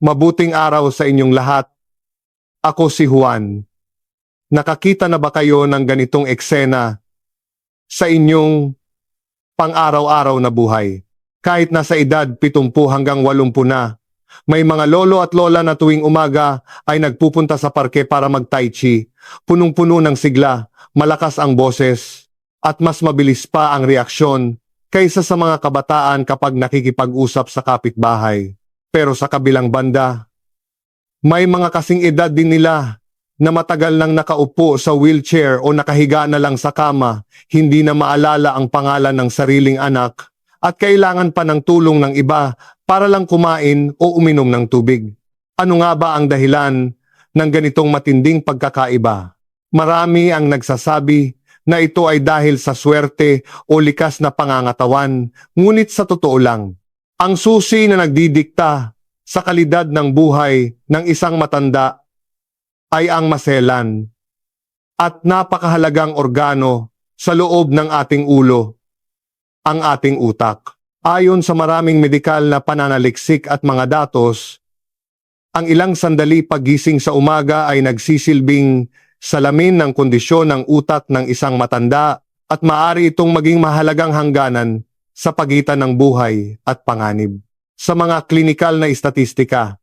Mabuting araw sa inyong lahat. Ako si Juan. Nakakita na ba kayo ng ganitong eksena sa inyong pang-araw-araw na buhay? Kahit nasa edad 70 hanggang 80 na, may mga lolo at lola na tuwing umaga ay nagpupunta sa parke para mag-tai chi. Punong-puno ng sigla, malakas ang boses, at mas mabilis pa ang reaksyon kaysa sa mga kabataan kapag nakikipag-usap sa kapitbahay. Pero sa kabilang banda, may mga kasing edad din nila na matagal nang nakaupo sa wheelchair o nakahiga na lang sa kama, hindi na maalala ang pangalan ng sariling anak at kailangan pa ng tulong ng iba para lang kumain o uminom ng tubig. Ano nga ba ang dahilan ng ganitong matinding pagkakaiba? Marami ang nagsasabi na ito ay dahil sa swerte o likas na pangangatawan, ngunit sa totoo lang, ang susi na nagdidikta sa kalidad ng buhay ng isang matanda ay ang maselan at napakahalagang organo sa loob ng ating ulo, ang ating utak. Ayon sa maraming medikal na pananaliksik at mga datos, ang ilang sandali paggising sa umaga ay nagsisilbing salamin ng kondisyon ng utak ng isang matanda at maaari itong maging mahalagang hangganan sa pagitan ng buhay at panganib. Sa mga klinikal na istatistika,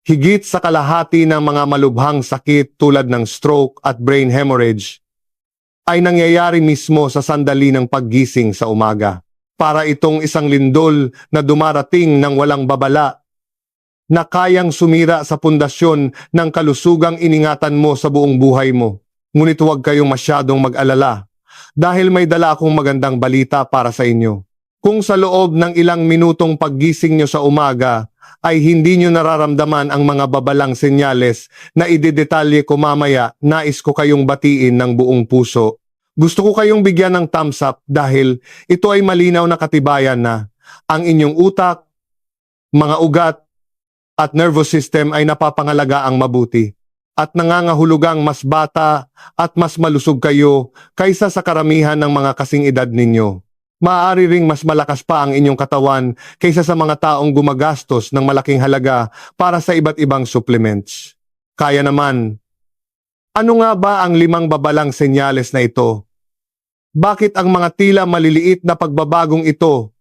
higit sa kalahati ng mga malubhang sakit tulad ng stroke at brain hemorrhage ay nangyayari mismo sa sandali ng paggising sa umaga. Para itong isang lindol na dumarating ng walang babala na kayang sumira sa pundasyon ng kalusugang iningatan mo sa buong buhay mo. Ngunit huwag kayong masyadong mag-alala dahil may dala akong magandang balita para sa inyo. Kung sa loob ng ilang minutong paggising nyo sa umaga ay hindi nyo nararamdaman ang mga babalang senyales na idedetalye ko mamaya, nais ko kayong batiin ng buong puso. Gusto ko kayong bigyan ng thumbs up dahil ito ay malinaw na katibayan na ang inyong utak, mga ugat, at nervous system ay napapangalaga ang mabuti at nangangahulugang mas bata at mas malusog kayo kaysa sa karamihan ng mga kasing edad ninyo. Maaari ring mas malakas pa ang inyong katawan kaysa sa mga taong gumagastos ng malaking halaga para sa iba't ibang supplements. Kaya naman, ano nga ba ang 5 babalang senyales na ito? Bakit ang mga tila maliliit na pagbabagong ito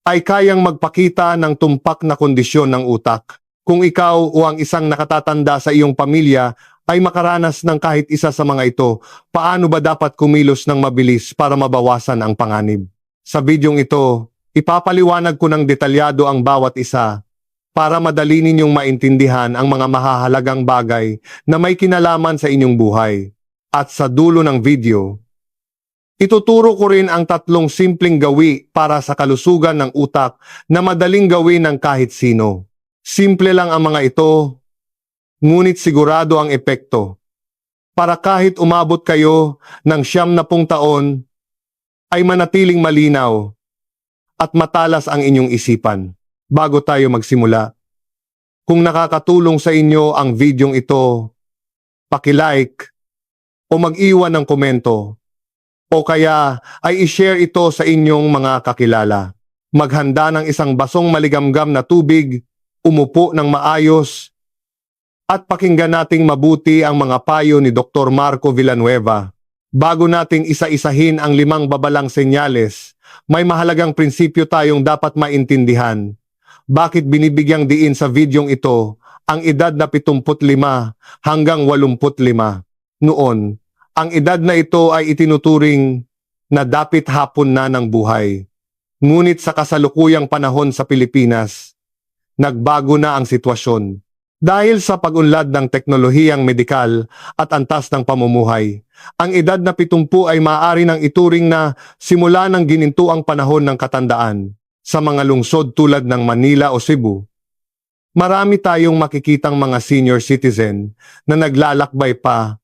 ay kayang magpakita ng tumpak na kondisyon ng utak? Kung ikaw o ang isang nakatatanda sa iyong pamilya ay makaranas ng kahit isa sa mga ito, paano ba dapat kumilos ng mabilis para mabawasan ang panganib? Sa bidyong ito, ipapaliwanag ko ng detalyado ang bawat isa para madali ninyong maintindihan ang mga mahahalagang bagay na may kinalaman sa inyong buhay. At sa dulo ng video, ituturo ko rin ang 3 simpleng gawi para sa kalusugan ng utak na madaling gawin ng kahit sino. Simple lang ang mga ito, ngunit sigurado ang epekto. Para kahit umabot kayo ng 70 taon, ay manatiling malinaw at matalas ang inyong isipan. Bago tayo magsimula, kung nakakatulong sa inyo ang videong ito, paki-like o mag-iwan ng komento o kaya ay i-share ito sa inyong mga kakilala. Maghanda ng isang basong maligamgam na tubig, umupo ng maayos, at pakinggan nating mabuti ang mga payo ni Dr. Marco Villanueva. Bago natin isa-isahin ang 5 babalang senyales, may mahalagang prinsipyo tayong dapat maintindihan. Bakit binibigyang diin sa videong ito ang edad na 75 hanggang 85? Noon, ang edad na ito ay itinuturing na dapit hapon na ng buhay. Ngunit sa kasalukuyang panahon sa Pilipinas, nagbago na ang sitwasyon. Dahil sa pag-unlad ng teknolohiyang medikal at antas ng pamumuhay, ang edad na 70 ay maaari nang ituring na simula ng ginintuang panahon ng katandaan. Sa mga lungsod tulad ng Manila o Cebu, marami tayong makikitang mga senior citizen na naglalakbay pa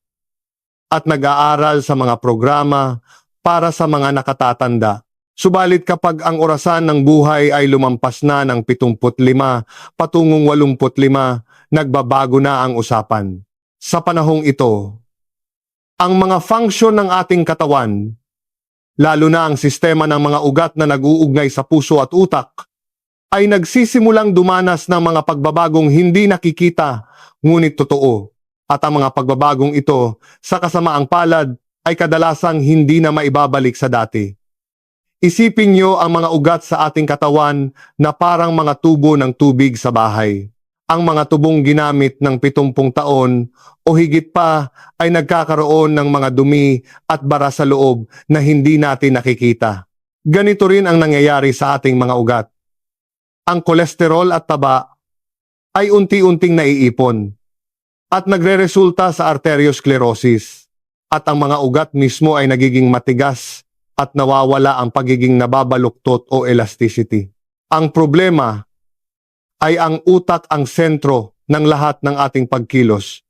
at nag-aaral sa mga programa para sa mga nakatatanda. Subalit kapag ang orasan ng buhay ay lumampas na ng 75 patungong 85, nagbabago na ang usapan. Sa panahong ito, ang mga function ng ating katawan, lalo na ang sistema ng mga ugat na nag-uugnay sa puso at utak, ay nagsisimulang dumanas ng mga pagbabagong hindi nakikita ngunit totoo. At ang mga pagbabagong ito sa kasamaang palad ay kadalasang hindi na maibabalik sa dati. Isipin niyo ang mga ugat sa ating katawan na parang mga tubo ng tubig sa bahay. Ang mga tubong ginamit ng 70 taon o higit pa ay nagkakaroon ng mga dumi at bara sa loob na hindi natin nakikita. Ganito rin ang nangyayari sa ating mga ugat. Ang kolesterol at taba ay unti-unting naiipon at nagreresulta sa arteriosclerosis at ang mga ugat mismo ay nagiging matigas at nawawala ang pagiging nababaluktot o elasticity. Ang problema ay ang utak ang sentro ng lahat ng ating pagkilos.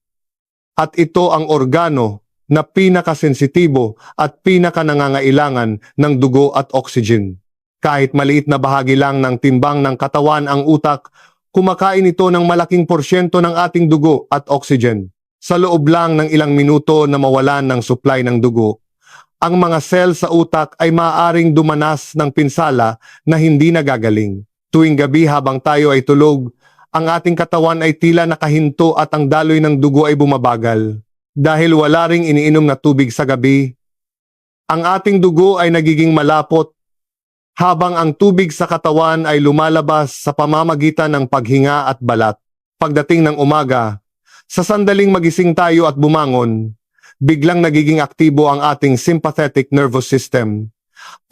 At ito ang organo na pinakasensitibo at pinakanangangailangan ng dugo at oxygen. Kahit maliit na bahagi lang ng timbang ng katawan ang utak, kumakain ito ng malaking porsyento ng ating dugo at oxygen. Sa loob lang ng ilang minuto na mawalan ng supply ng dugo, ang mga cell sa utak ay maaaring dumanas ng pinsala na hindi nagagaling. Tuwing gabi habang tayo ay tulog, ang ating katawan ay tila nakahinto at ang daloy ng dugo ay bumabagal. Dahil wala ring iniinom na tubig sa gabi, ang ating dugo ay nagiging malapot habang ang tubig sa katawan ay lumalabas sa pamamagitan ng paghinga at balat. Pagdating ng umaga, sa sandaling magising tayo at bumangon, biglang nagiging aktibo ang ating sympathetic nervous system.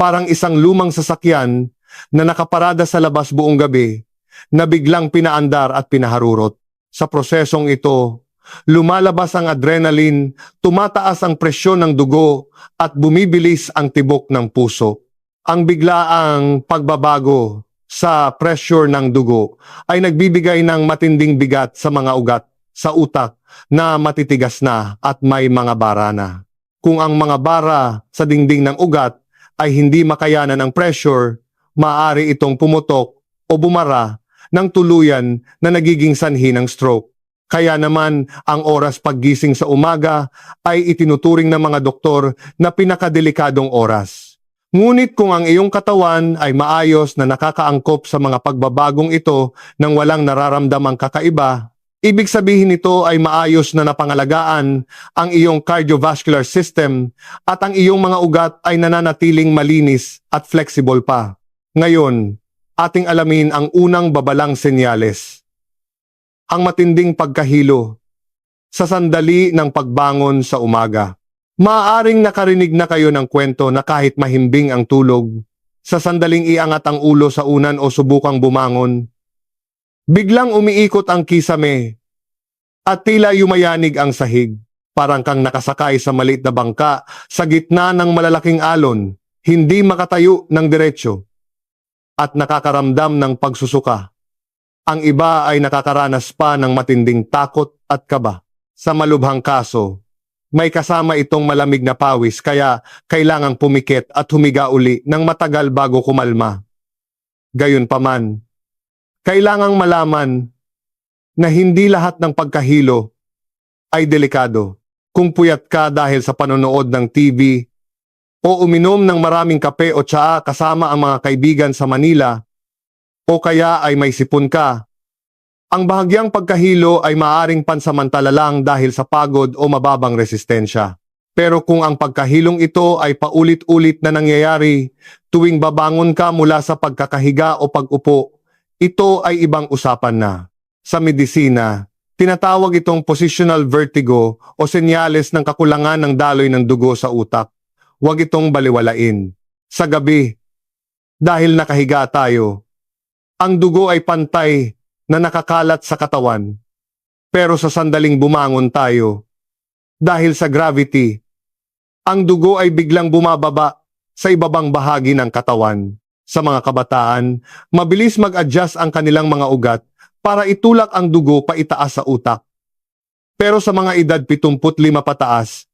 Parang isang lumang sasakyan na nakaparada sa labas buong gabi, na biglang pinaandar at pinaharurot. Sa prosesong ito, lumalabas ang adrenaline, tumataas ang presyon ng dugo, at bumibilis ang tibok ng puso. Ang biglaang pagbabago sa pressure ng dugo ay nagbibigay ng matinding bigat sa mga ugat sa utak na matitigas na at may mga bara na. Kung ang mga bara sa dingding ng ugat ay hindi makayanan ng pressure, maaari itong pumutok o bumara ng tuluyan na nagiging sanhi ng stroke. Kaya naman ang oras paggising sa umaga ay itinuturing ng mga doktor na pinakadelikadong oras. Ngunit kung ang iyong katawan ay maayos na nakakaangkop sa mga pagbabagong ito nang walang nararamdamang kakaiba, ibig sabihin nito ay maayos na napangalagaan ang iyong cardiovascular system at ang iyong mga ugat ay nananatiling malinis at flexible pa. Ngayon, ating alamin ang unang babalang senyales. Ang matinding pagkahilo sa sandali ng pagbangon sa umaga. Maaaring nakarinig na kayo ng kwento na kahit mahimbing ang tulog, sa sandaling iangat ang ulo sa unan o subukang bumangon, biglang umiikot ang kisame at tila yumayanig ang sahig. Parang kang nakasakay sa maliit na bangka sa gitna ng malalaking alon, hindi makatayo ng diretsyo at nakakaramdam ng pagsusuka. Ang iba ay nakakaranas pa ng matinding takot at kaba. Sa malubhang kaso, may kasama itong malamig na pawis kaya kailangang pumikit at humiga uli ng matagal bago kumalma. Gayunpaman, kailangang malaman na hindi lahat ng pagkahilo ay delikado. Kung puyat ka dahil sa panonood ng TV o uminom ng maraming kape o tsaa kasama ang mga kaibigan sa Manila, o kaya ay may sipon ka, ang bahagyang pagkahilo ay maaaring pansamantala lang dahil sa pagod o mababang resistensya. Pero kung ang pagkahilong ito ay paulit-ulit na nangyayari tuwing babangon ka mula sa pagkakahiga o pag-upo, ito ay ibang usapan na. Sa medisina, tinatawag itong positional vertigo o senyales ng kakulangan ng daloy ng dugo sa utak. Huwag itong baliwalain. Sa gabi, dahil nakahiga tayo, ang dugo ay pantay na nakakalat sa katawan. Pero sa sandaling bumangon tayo, dahil sa gravity, ang dugo ay biglang bumababa sa ibabang bahagi ng katawan. Sa mga kabataan, mabilis mag-adjust ang kanilang mga ugat para itulak ang dugo paitaas sa utak. Pero sa mga edad 75 pataas,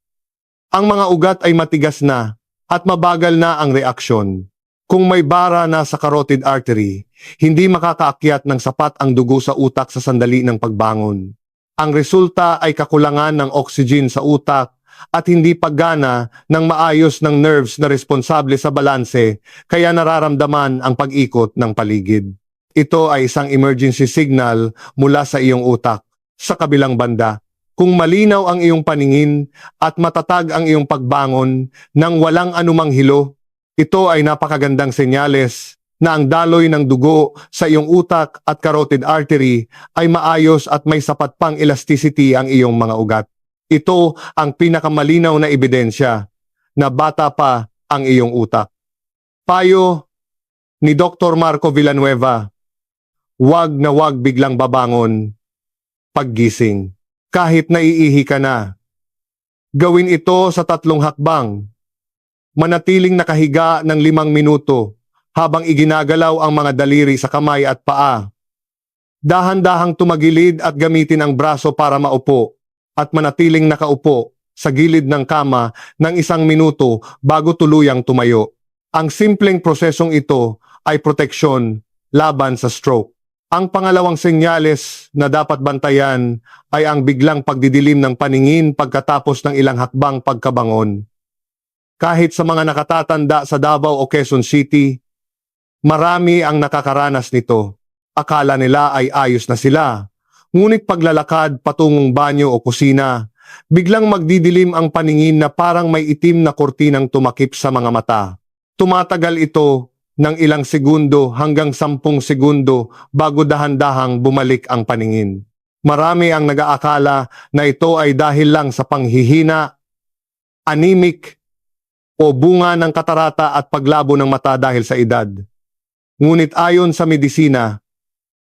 ang mga ugat ay matigas na at mabagal na ang reaksyon. Kung may bara na sa carotid artery, hindi makakaakyat ng sapat ang dugo sa utak sa sandali ng pagbangon. Ang resulta ay kakulangan ng oxygen sa utak at hindi paggana ng maayos ng nerves na responsable sa balanse kaya nararamdaman ang pag-ikot ng paligid. Ito ay isang emergency signal mula sa iyong utak. Sa kabilang banda, kung malinaw ang iyong paningin at matatag ang iyong pagbangon nang walang anumang hilo, ito ay napakagandang senyales na ang daloy ng dugo sa iyong utak at carotid artery ay maayos at may sapat pang elasticity ang iyong mga ugat. Ito ang pinakamalinaw na ebidensya na bata pa ang iyong utak. Payo ni Dr. Marco Villanueva, wag na wag biglang babangon paggising. Kahit naiihi ka na. Gawin ito sa 3 hakbang. Manatiling nakahiga ng 5 minuto habang iginagalaw ang mga daliri sa kamay at paa. Dahan-dahang tumagilid at gamitin ang braso para maupo at manatiling nakaupo sa gilid ng kama ng 1 minuto bago tuluyang tumayo. Ang simpleng prosesong ito ay proteksyon laban sa stroke. Ang pangalawang senyales na dapat bantayan ay ang biglang pagdidilim ng paningin pagkatapos ng ilang hakbang pagkabangon. Kahit sa mga nakatatanda sa Davao o Quezon City, marami ang nakakaranas nito. Akala nila ay ayos na sila. Ngunit paglalakad patungong banyo o kusina, biglang magdidilim ang paningin na parang may itim na kortinang tumakip sa mga mata. Tumatagal ito ng ilang segundo hanggang 10 segundo bago dahan-dahang bumalik ang paningin. Marami ang nag-aakala na ito ay dahil lang sa panghihina, anemic, o bunga ng katarata at paglabo ng mata dahil sa edad. Ngunit ayon sa medisina,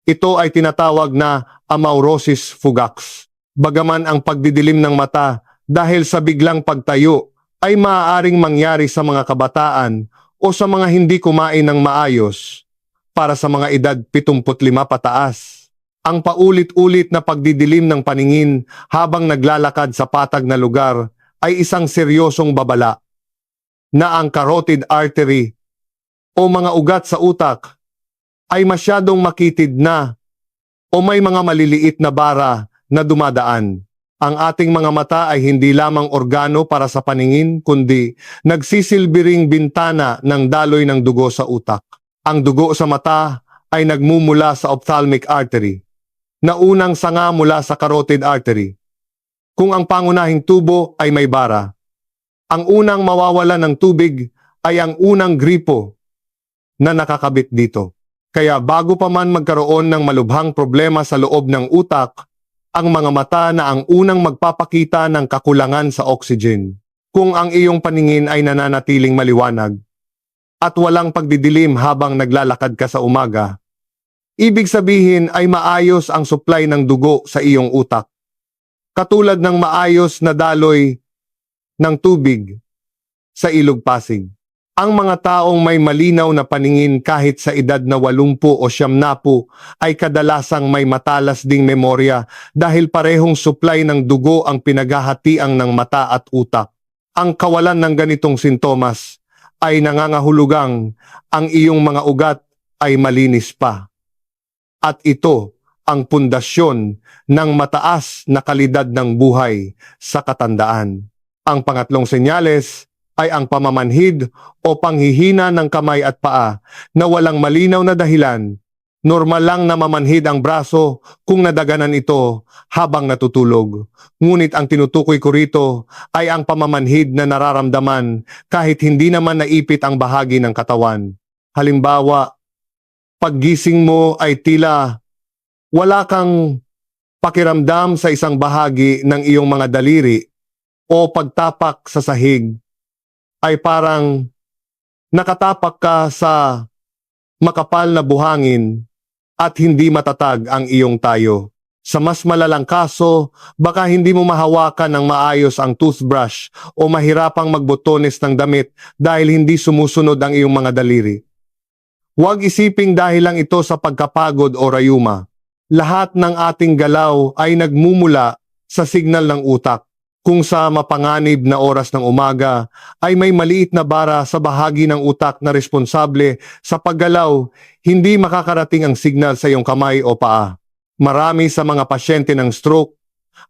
ito ay tinatawag na amaurosis fugax. Bagaman ang pagdidilim ng mata dahil sa biglang pagtayo ay maaaring mangyari sa mga kabataan o sa mga hindi kumain ng maayos para sa mga edad 75 pataas. Ang paulit-ulit na pagdidilim ng paningin habang naglalakad sa patag na lugar ay isang seryosong babala na ang carotid artery o mga ugat sa utak ay masyadong makitid na o may mga maliliit na bara na dumadaan. Ang ating mga mata ay hindi lamang organo para sa paningin, kundi nagsisilbi ring bintana ng daloy ng dugo sa utak. Ang dugo sa mata ay nagmumula sa ophthalmic artery, na unang sanga mula sa carotid artery. Kung ang pangunahing tubo ay may bara, ang unang mawawala ng tubig ay ang unang gripo na nakakabit dito. Kaya bago pa man magkaroon ng malubhang problema sa loob ng utak, ang mga mata na ang unang magpapakita ng kakulangan sa oxygen. Kung ang iyong paningin ay nananatiling maliwanag at walang pagdidilim habang naglalakad ka sa umaga, ibig sabihin ay maayos ang supply ng dugo sa iyong utak. Katulad ng maayos na daloy ng tubig sa ilog Pasig. Ang mga taong may malinaw na paningin kahit sa edad na 80 o 70 ay kadalasang may matalas ding memorya dahil parehong supply ng dugo ang pinaghahatian ng mata at utak. Ang kawalan ng ganitong sintomas ay nangangahulugang ang iyong mga ugat ay malinis pa. At ito ang pundasyon ng mataas na kalidad ng buhay sa katandaan. Ang pangatlong senyales ay ang pamamanhid o panghihina ng kamay at paa na walang malinaw na dahilan. Normal lang na mamanhid ang braso kung nadaganan ito habang natutulog. Ngunit ang tinutukoy ko rito ay ang pamamanhid na nararamdaman kahit hindi naman naipit ang bahagi ng katawan. Halimbawa, paggising mo ay tila wala kang pakiramdam sa isang bahagi ng iyong mga daliri o pagtapak sa sahig ay parang nakatapak ka sa makapal na buhangin at hindi matatag ang iyong tayo. Sa mas malalang kaso, baka hindi mo mahawakan ng maayos ang toothbrush o mahirapang magbotones ng damit dahil hindi sumusunod ang iyong mga daliri. Huwag isiping dahil lang ito sa pagkapagod o rayuma. Lahat ng ating galaw ay nagmumula sa signal ng utak. Kung sa mapanganib na oras ng umaga ay may maliit na bara sa bahagi ng utak na responsable sa paggalaw, hindi makakarating ang signal sa iyong kamay o paa. Marami sa mga pasyente ng stroke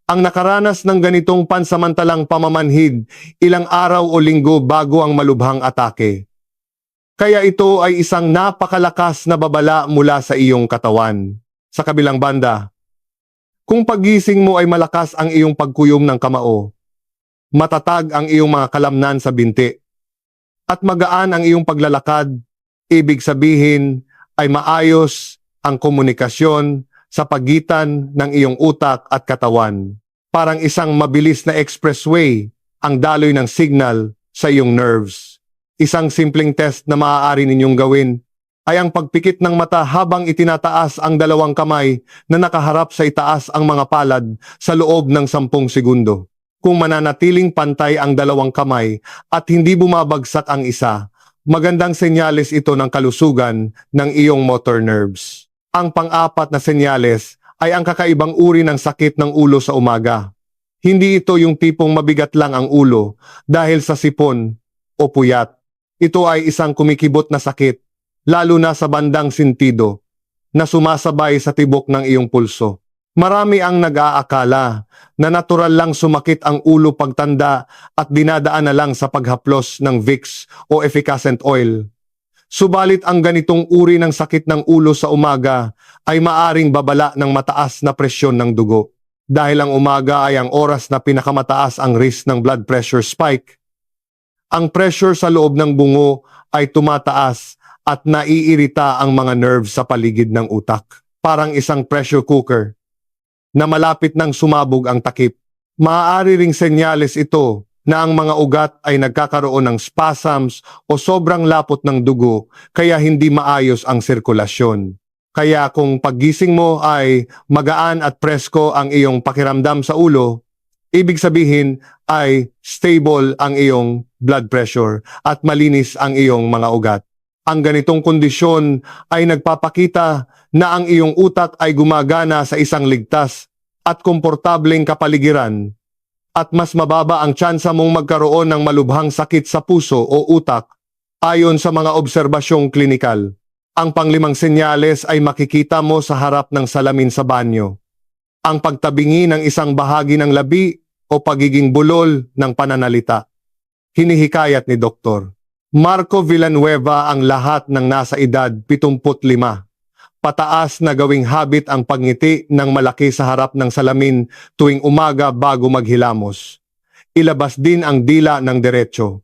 ang nakaranas ng ganitong pansamantalang pamamanhid ilang araw o linggo bago ang malubhang atake. Kaya ito ay isang napakalakas na babala mula sa iyong katawan. Sa kabilang banda, kung pagising mo ay malakas ang iyong pagkuyom ng kamao, matatag ang iyong mga kalamnan sa binti, at magaan ang iyong paglalakad, ibig sabihin ay maayos ang komunikasyon sa pagitan ng iyong utak at katawan. Parang isang mabilis na expressway ang daloy ng signal sa iyong nerves. Isang simpleng test na maaari ninyong gawin ay ang pagpikit ng mata habang itinataas ang dalawang kamay na nakaharap sa itaas ang mga palad sa loob ng 10 segundo. Kung mananatiling pantay ang dalawang kamay at hindi bumabagsak ang isa, magandang senyales ito ng kalusugan ng iyong motor nerves. Ang pang-apat na senyales ay ang kakaibang uri ng sakit ng ulo sa umaga. Hindi ito yung tipong mabigat lang ang ulo dahil sa sipon o puyat. Ito ay isang kumikibot na sakit, lalo na sa bandang sentido, na sumasabay sa tibok ng iyong pulso. Marami ang nag-aakala na natural lang sumakit ang ulo pagtanda at dinadaan na lang sa paghaplos ng Vicks o effervescent oil. Subalit ang ganitong uri ng sakit ng ulo sa umaga ay maaring babala ng mataas na presyon ng dugo. Dahil ang umaga ay ang oras na pinakamataas ang risk ng blood pressure spike. Ang pressure sa loob ng bungo ay tumataas at naiirita ang mga nerves sa paligid ng utak. Parang isang pressure cooker na malapit nang sumabog ang takip. Maaari ring senyales ito na ang mga ugat ay nagkakaroon ng spasms o sobrang lapot ng dugo kaya hindi maayos ang sirkulasyon. Kaya kung paggising mo ay magaan at presko ang iyong pakiramdam sa ulo, ibig sabihin ay stable ang iyong blood pressure at malinis ang iyong mga ugat. Ang ganitong kondisyon ay nagpapakita na ang iyong utak ay gumagana sa isang ligtas at komportableng kapaligiran at mas mababa ang tsansa mong magkaroon ng malubhang sakit sa puso o utak ayon sa mga obserbasyong klinikal. Ang panglimang senyales ay makikita mo sa harap ng salamin sa banyo. Ang pagtabingi ng isang bahagi ng labi o pagiging bulol ng pananalita. Hinihikayat ni Dr. Marco Villanueva ang lahat ng nasa edad 75. Pataas na gawing habit ang pagngiti ng malaki sa harap ng salamin tuwing umaga bago maghilamos. Ilabas din ang dila ng diretso.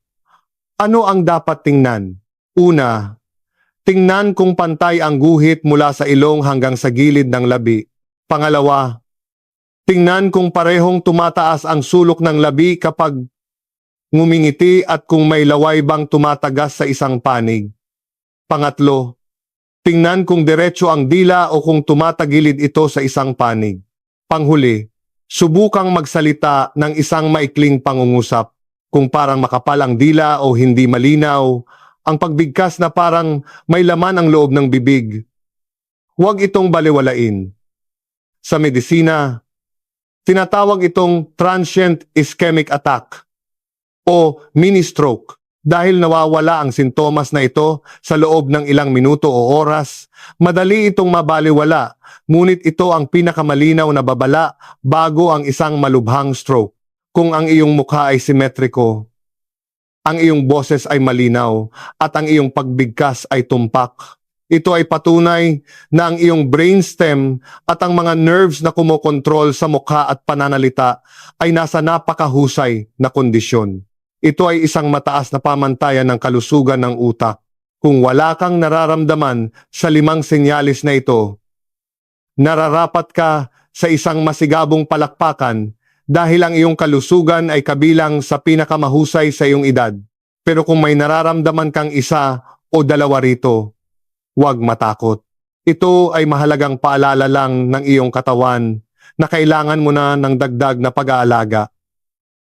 Ano ang dapat tingnan? Una, tingnan kung pantay ang guhit mula sa ilong hanggang sa gilid ng labi. Pangalawa, tingnan kung parehong tumataas ang sulok ng labi kapag ngumingiti at kung may laway bang tumatagas sa isang panig. Pangatlo, tingnan kung diretso ang dila o kung tumatagilid ito sa isang panig. Panghuli, subukang magsalita ng isang maikling pangungusap. Kung parang makapal ang dila o hindi malinaw, ang pagbigkas na parang may laman ang loob ng bibig. Huwag itong baliwalain. Sa medisina, tinatawag itong transient ischemic attack o mini-stroke dahil nawawala ang sintomas na ito sa loob ng ilang minuto o oras. Madali itong mabaliwala, ngunit ito ang pinakamalinaw na babala bago ang isang malubhang stroke. Kung ang iyong mukha ay simetriko, ang iyong boses ay malinaw at ang iyong pagbigkas ay tumpak. Ito ay patunay na ang iyong brainstem at ang mga nerves na kumokontrol sa mukha at pananalita ay nasa napakahusay na kondisyon. Ito ay isang mataas na pamantayan ng kalusugan ng utak. Kung wala kang nararamdaman sa 5 senyalis na ito, nararapat ka sa isang masigabong palakpakan dahil ang iyong kalusugan ay kabilang sa pinakamahusay sa iyong edad. Pero kung may nararamdaman kang isa o dalawa rito, huwag matakot. Ito ay mahalagang paalala lang ng iyong katawan na kailangan mo na ng dagdag na pag-aalaga.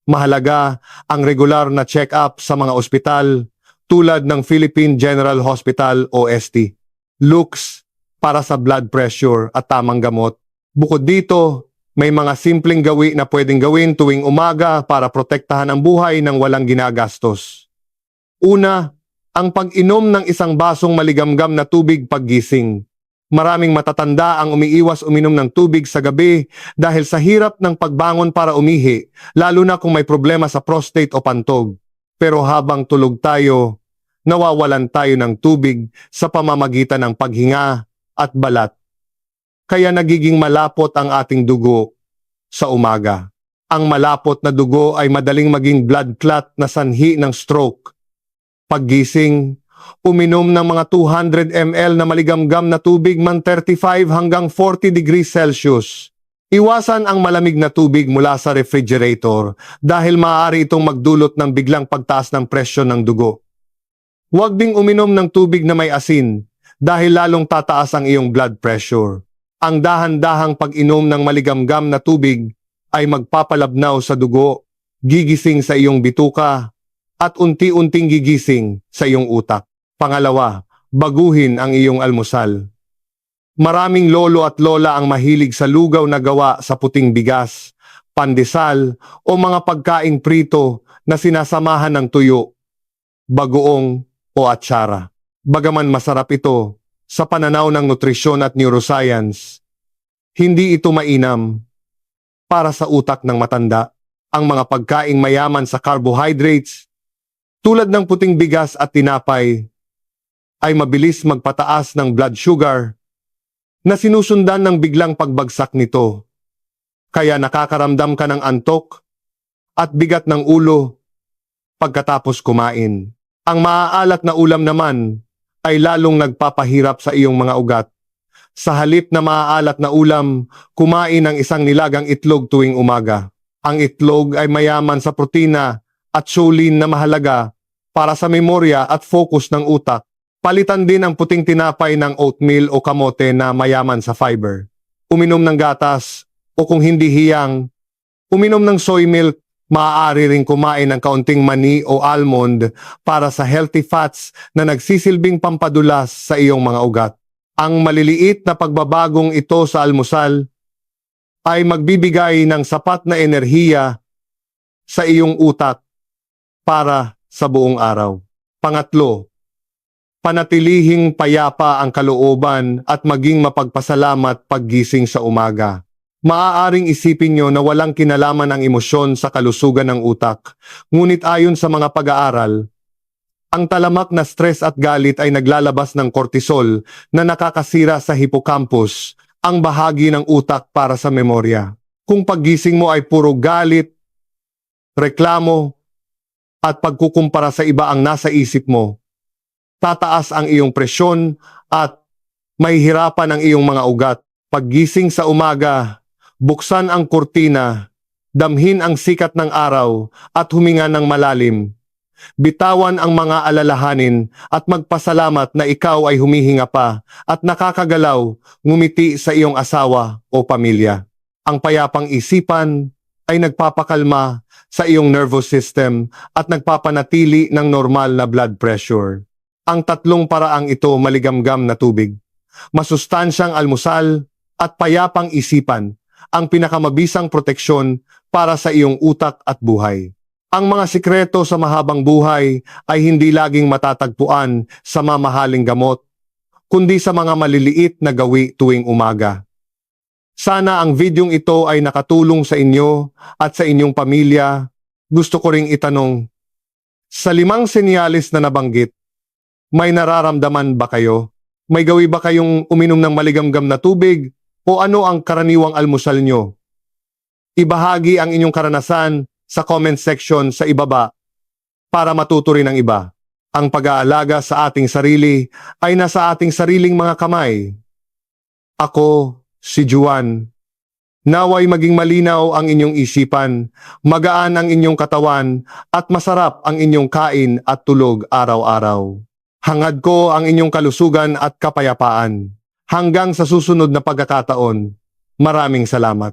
Mahalaga ang regular na check-up sa mga ospital tulad ng Philippine General Hospital o ST. Looks para sa blood pressure at tamang gamot. Bukod dito, may mga simpleng gawi na pwedeng gawin tuwing umaga para protektahan ang buhay ng walang ginagastos. Una, ang pag-inom ng isang basong maligamgam na tubig paggising. Maraming matatanda ang umiiwas uminom ng tubig sa gabi dahil sa hirap ng pagbangon para umihi, lalo na kung may problema sa prostate o pantog. Pero habang tulog tayo, nawawalan tayo ng tubig sa pamamagitan ng paghinga at balat. Kaya nagiging malapot ang ating dugo sa umaga. Ang malapot na dugo ay madaling maging blood clot na sanhi ng stroke. Paggising, uminom ng mga 200 ml na maligamgam na tubig man 35 hanggang 40 degrees Celsius. Iwasan ang malamig na tubig mula sa refrigerator dahil maaari itong magdulot ng biglang pagtaas ng presyon ng dugo. Huwag ding uminom ng tubig na may asin dahil lalong tataas ang iyong blood pressure. Ang dahan-dahang pag-inom ng maligamgam na tubig ay magpapalabnaw sa dugo, gigising sa iyong bituka, at unti-unting gigising sa iyong utak. Pangalawa, baguhin ang iyong almusal. Maraming lolo at lola ang mahilig sa lugaw na gawa sa puting bigas, pandesal o mga pagkaing prito na sinasamahan ng tuyo, bagoong o atsara. Bagaman masarap ito, sa pananaw ng nutrisyon at neuroscience, hindi ito mainam para sa utak ng matanda. Ang mga pagkaing mayaman sa carbohydrates, tulad ng puting bigas at tinapay, ay mabilis magpataas ng blood sugar na sinusundan ng biglang pagbagsak nito. Kaya nakakaramdam ka ng antok at bigat ng ulo pagkatapos kumain. Ang maaalat na ulam naman ay lalong nagpapahirap sa iyong mga ugat. Sa halip na maaalat na ulam, kumain ng isang nilagang itlog tuwing umaga. Ang itlog ay mayaman sa protina at choline na mahalaga para sa memorya at focus ng utak. Palitan din ang puting tinapay ng oatmeal o kamote na mayaman sa fiber. Uminom ng gatas o kung hindi hiyang, uminom ng soy milk. Maaari ring kumain ng kaunting mani o almond para sa healthy fats na nagsisilbing pampadulas sa iyong mga ugat. Ang maliliit na pagbabagong ito sa almusal ay magbibigay ng sapat na enerhiya sa iyong utak para sa buong araw. Pangatlo, panatilihing payapa ang kalooban at maging mapagpasalamat paggising sa umaga. Maaaring isipin nyo na walang kinalaman ang emosyon sa kalusugan ng utak, ngunit ayon sa mga pag-aaral, ang talamak na stress at galit ay naglalabas ng cortisol na nakakasira sa hippocampus, ang bahagi ng utak para sa memorya. Kung paggising mo ay puro galit, reklamo, at pagkukumpara sa iba ang nasa isip mo, tataas ang iyong presyon at mahihirapan ang iyong mga ugat. Paggising sa umaga, buksan ang kurtina, damhin ang sikat ng araw at huminga ng malalim. Bitawan ang mga alalahanin at magpasalamat na ikaw ay humihinga pa at nakakagalaw, ngumiti sa iyong asawa o pamilya. Ang payapang isipan ay nagpapakalma sa iyong nervous system at nagpapanatili ng normal na blood pressure. Ang tatlong paraang ito maligamgam na tubig, masustansyang almusal at payapang isipan ang pinakamabisang proteksyon para sa iyong utak at buhay. Ang mga sikreto sa mahabang buhay ay hindi laging matatagpuan sa mamahaling gamot, kundi sa mga maliliit na gawi tuwing umaga. Sana ang videong ito ay nakatulong sa inyo at sa inyong pamilya. Gusto ko ring itanong, sa 5 senyales na nabanggit, may nararamdaman ba kayo? May gawi ba kayong uminom ng maligamgam na tubig? O ano ang karaniwang almusal nyo? Ibahagi ang inyong karanasan sa comment section sa ibaba para matuto rin ng iba. Ang pag-aalaga sa ating sarili ay nasa ating sariling mga kamay. Ako, si Juan. Naway maging malinaw ang inyong isipan, magaan ang inyong katawan, at masarap ang inyong kain at tulog araw-araw. Hangad ko ang inyong kalusugan at kapayapaan. Hanggang sa susunod na pagkakataon, maraming salamat.